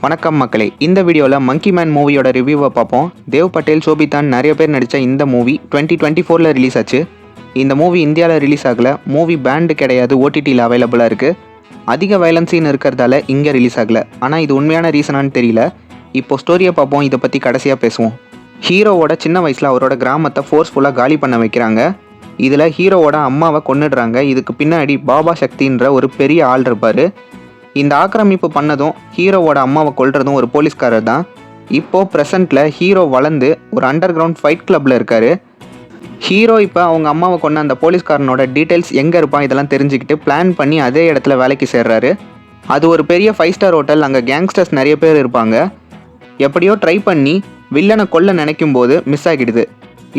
வணக்கம் மக்களே, இந்த வீடியோவில் மங்கி மேன் மூவியோட ரிவ்யூவை பார்ப்போம். தேவ் பட்டேல், சோபிதான் நிறைய பேர் நடித்த இந்த மூவி 2024 ரிலீஸ் ஆச்சு. இந்த மூவி இந்தியாவில் ரிலீஸ் ஆகலை. மூவி பேண்டு கிடையாது, ஓடிடியில் அவைலபிளாக இருக்குது. அதிக வயலன்ஸ் சீன் இருக்கிறதால இங்கே ரிலீஸ் ஆகலை. ஆனால் இது உண்மையான ரீசனான்னு தெரியல. இப்போ ஸ்டோரியை பார்ப்போம், இதை பற்றி கடைசியாக பேசுவோம். ஹீரோவோட சின்ன வயசில் அவரோட கிராமத்தை ஃபோர்ஸ்ஃபுல்லாக காலி பண்ண வைக்கிறாங்க. இதில் ஹீரோவோட அம்மாவை கொன்னுடுறாங்க. இதுக்கு பின்னாடி பாபா சக்தின்ற ஒரு பெரிய ஆள் இருப்பார். இந்த ஆக்கிரமிப்பு பண்ணதும் ஹீரோவோட அம்மாவை கொல்றதும் ஒரு போலீஸ்காரர் தான். இப்போது ப்ரெசண்ட்டில் ஹீரோ வளர்ந்து ஒரு அண்டர் கிரவுண்ட் ஃபைட் கிளப்பில் இருக்கார். ஹீரோ இப்போ அவங்க அம்மாவை கொண்ட அந்த போலீஸ்காரனோட டீட்டெயில்ஸ் எங்கே இருப்பான் இதெல்லாம் தெரிஞ்சுக்கிட்டு பிளான் பண்ணி அதே இடத்துல வேலைக்கு சேர்றாரு. அது ஒரு பெரிய 5 ஸ்டார் ஹோட்டல். அங்கே கேங்ஸ்டர்ஸ் நிறைய பேர் இருப்பாங்க. எப்படியோ ட்ரை பண்ணி வில்லனை கொல்ல நினைக்கும் போது மிஸ் ஆகிடுது.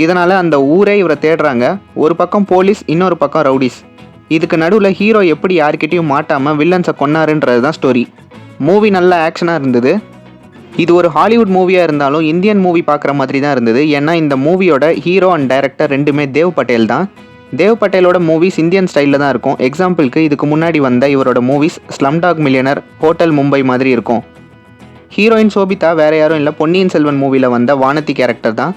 இதனால் அந்த ஊரே இவரை தேடுறாங்க. ஒரு பக்கம் போலீஸ், இன்னொரு பக்கம் ரவுடிஸ். இதுக்கு நடுவில் ஹீரோ எப்படி யார்கிட்டையும் மாட்டாமல் வில்லன்ஸை கொன்னாருன்றது தான் ஸ்டோரி. மூவி நல்ல ஆக்ஷனாக இருந்தது. இது ஒரு ஹாலிவுட் மூவியாக இருந்தாலும் இந்தியன் மூவி பார்க்குற மாதிரி தான் இருந்தது. ஏன்னா இந்த மூவியோட ஹீரோ அண்ட் டைரக்டர் ரெண்டுமே தேவ் பட்டேல் தான். தேவ் பட்டேலோட மூவிஸ் இந்தியன் ஸ்டைலில் தான் இருக்கும். எக்ஸாம்பிளுக்கு இதுக்கு முன்னாடி வந்த இவரோட movies Slumdog millionaire, hotel Mumbai மாதிரி இருக்கும். ஹீரோயின் சோபிதா வேறு யாரும் இல்லை, பொன்னியின் செல்வன் மூவியில் வந்த வானதி கேரக்டர் தான்.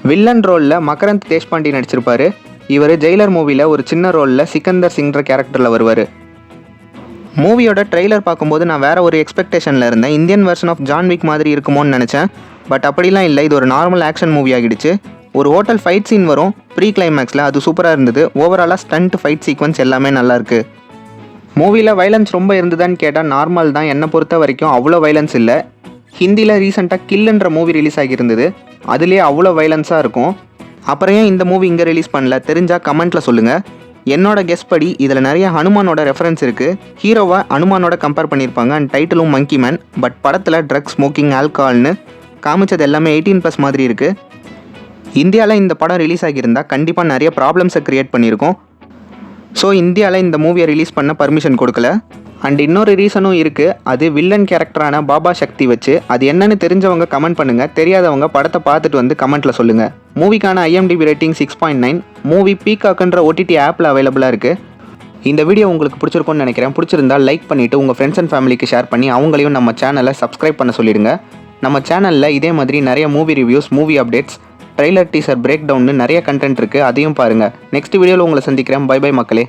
வில்லன் ரோலில் மகரந்த் தேஷ்பாண்டி நடிச்சிருப்பார். இவர் ஜெயிலர் மூவியில் ஒரு சின்ன ரோலில் சிக்கந்தர் சிங்ன்ற கேரக்டரில் வருவார். மூவியோட ட்ரெய்லர் பார்க்கும்போது நான் வேறு ஒரு எக்ஸ்பெக்டேஷனில் இருந்தேன். Indian version of John Wick மாதிரி இருக்குமோன்னு நினச்சேன். பட் அப்படிலாம் இல்லை. இது ஒரு நார்மல் ஆக்ஷன் மூவி ஆகிடுச்சு. ஒரு ஹோட்டல் ஃபைட் சீன் வரும் ப்ரீ கிளைமேக்ஸில், அது சூப்பராக இருந்தது. ஓவராலாக ஸ்டண்ட், ஃபைட் சீக்வன்ஸ் எல்லாமே நல்லாயிருக்கு. மூவியில் வைலன்ஸ் ரொம்ப இருந்ததான்னு கேட்டால் நார்மல் தான். என்னை பொறுத்த வரைக்கும் அவ்வளோ வைலன்ஸ் இல்லை. ஹிந்தியில் ரீசெண்டாக கில்லுன்ற மூவி ரிலீஸ் ஆகியிருந்தது. அதுலேயே அவ்வளோ வைலன்ஸாக இருக்கும். அப்புறம் ஏன் இந்த மூவி இங்கே ரிலீஸ் பண்ணல தெரிஞ்சால் கமெண்ட்டில் சொல்லுங்கள். என்னோட கெஸ் படி இதில் நிறைய ஹனுமானோட ரெஃபரன்ஸ் இருக்குது. ஹீரோவை ஹனுமானோட கம்பேர் பண்ணியிருப்பாங்க. அண்ட் டைட்டிலும் மங்கி மேன். பட் படத்தில் ட்ரக்ஸ், ஸ்மோக்கிங், ஆல்கஹால்னு காமிச்சது எல்லாமே 18+ மாதிரி இருக்குது. இந்தியாவில் இந்த படம் ரிலீஸ் ஆகியிருந்தால் கண்டிப்பாக நிறைய ப்ராப்ளம்ஸை க்ரியேட் பண்ணியிருக்கோம். ஸோ இந்தியாவில் இந்த மூவியை ரிலீஸ் பண்ண பர்மிஷன் கொடுக்கல. அண்ட் இன்னொரு ரீசனும் இருக்குது. அது வில்லன் கேரக்டரான பாபா சக்தி வச்சு. அது என்னன்னு தெரிஞ்சவங்க கமெண்ட் பண்ணுங்கள். தெரியாதவங்க படத்தை பார்த்துட்டு வந்து கமெண்ட்டில் சொல்லுங்கள். மூவிக்கான IMDb ரேட்டிங் 6.9. மூவி பீகாக்ன்ற OTT ஆப்பில் அவைலபிளாக இருக்குது. இந்த வீடியோ உங்களுக்கு பிடிச்சிருக்கும்னு நினைக்கிறேன். பிடிச்சிருந்தால் லைக் பண்ணிவிட்டு உங்கள் ஃப்ரெண்ட்ஸ் அண்ட் ஃபேமிலிக்கு ஷேர் பண்ணி அவங்களையும் நம்ம சேனலை சப்ஸ்கிரைப் பண்ண சொல்லிடுங்க. நம்ம சேனலில் இதே மாதிரி நிறைய movie reviews, movie updates, trailer, teaser, break டவுன்னு நிறைய கண்டென்ட் இருக்குது. அதையும் பாருங்கள். நெக்ஸ்ட் வீடியோவில் உங்களை சந்திக்கிறேன். பை பை மக்களே.